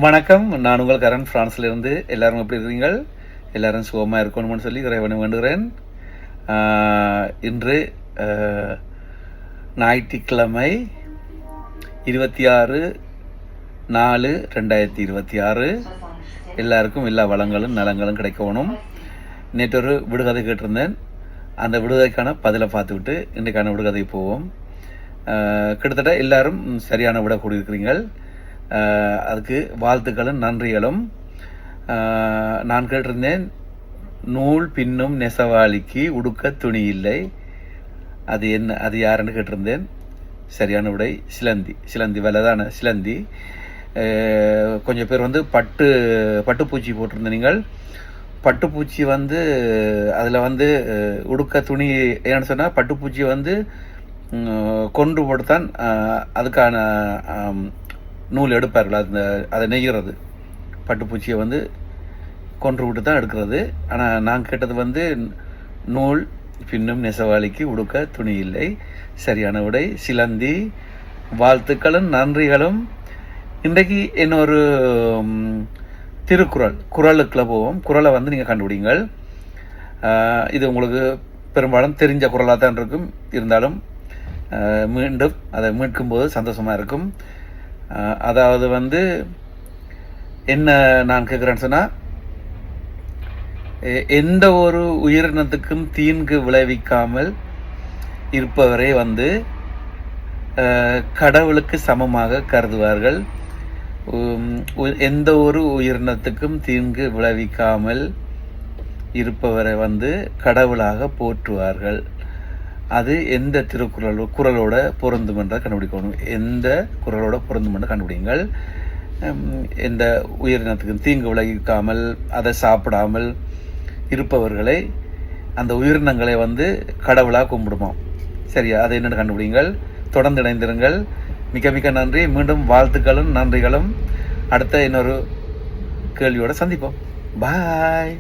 வணக்கம். நான் உங்கள் கரண், பிரான்ஸ்லேருந்து. எல்லாரும் எப்படி இருக்கீங்க? எல்லாரும் சுகமாக இருக்கணும்னு சொல்லி இறைவனை வேண்டுகிறேன். இன்று ஞாயிற்றுக்கிழமை 26/4/2026. எல்லாருக்கும் எல்லா வளங்களும் நலங்களும் கிடைக்கணும். நேற்றொரு விடுகதை கேட்டிருந்தேன். அந்த விடுகதைக்கான பதிலை பார்த்துவிட்டு இன்றைக்கான விடுகதை போவோம். கிட்டத்தட்ட எல்லாரும் சரியான விட கூடியிருக்கிறீர்கள். அதுக்கு வாழ்த்துக்களும் நன்றிகளும். நான் கேட்டிருந்தேன், நூல் பின்னும் நெசவாளிக்கு உடுக்க துணி இல்லை. அது என்ன, அது யாருன்னு கேட்டிருந்தேன். சரியான விடை சிலந்தி விலைதான சிலந்தி. கொஞ்சம் பேர் பட்டுப்பூச்சி போட்டிருந்த நீங்கள். பட்டுப்பூச்சி அதில் உடுக்க துணி ஏன்னு சொன்னால், பட்டுப்பூச்சி கொன்று போட்டுத்தான் அதுக்கான நூல் எடுப்பார்கள். அதை நெய்கிறது பட்டுப்பூச்சியை கொன்று விட்டு தான் எடுக்கிறது. ஆனால் நான் கேட்டது நூல் பின்னும் நெசவாளிக்கு உடுக்க துணி இல்லை. சரியான விடை சிலந்தி. வாழ்த்துக்களும் நன்றிகளும். இன்றைக்கு இன்னொரு குறளுக்குள்ள போவோம். குறளை நீங்கள் கண்டுபிடிங்கள். இது உங்களுக்கு பெரும்பாலும் தெரிஞ்ச குறளாக தான் இருக்கும். இருந்தாலும் மீண்டும் அதை மீட்கும்போது சந்தோஷமாக இருக்கும். அதாவது என்ன நான் கேட்குறேன்னு சொன்னால், எந்த ஒரு உயிரினத்துக்கும் தீங்கு விளைவிக்காமல் இருப்பவரை கடவுளுக்கு சமமாக கருதுவார்கள். எந்த ஒரு உயிரினத்துக்கும் தீங்கு விளைவிக்காமல் இருப்பவரை கடவுளாக போற்றுவார்கள். அது எந்த குறளோட பொருந்தும் என்ற கண்டுபிடிக்கணும். எந்த குறளோட பொருந்தும் என்று கண்டுபிடிங்கள். எந்த உயிரினத்துக்கு தீங்கு விளைவிக்காமல் அதை சாப்பிடாமல் இருப்பவர்களை, அந்த உயிரினங்களை கடவுளாக கும்பிடுவோம். சரியா? அதை என்னென்னு கண்டுபிடிங்கள். தொடர்ந்து இணைந்திருங்கள். மிக மிக நன்றி. மீண்டும் வாழ்த்துக்களும் நன்றிகளும். அடுத்த இன்னொரு கேள்வியோடு சந்திப்போம். பாய்.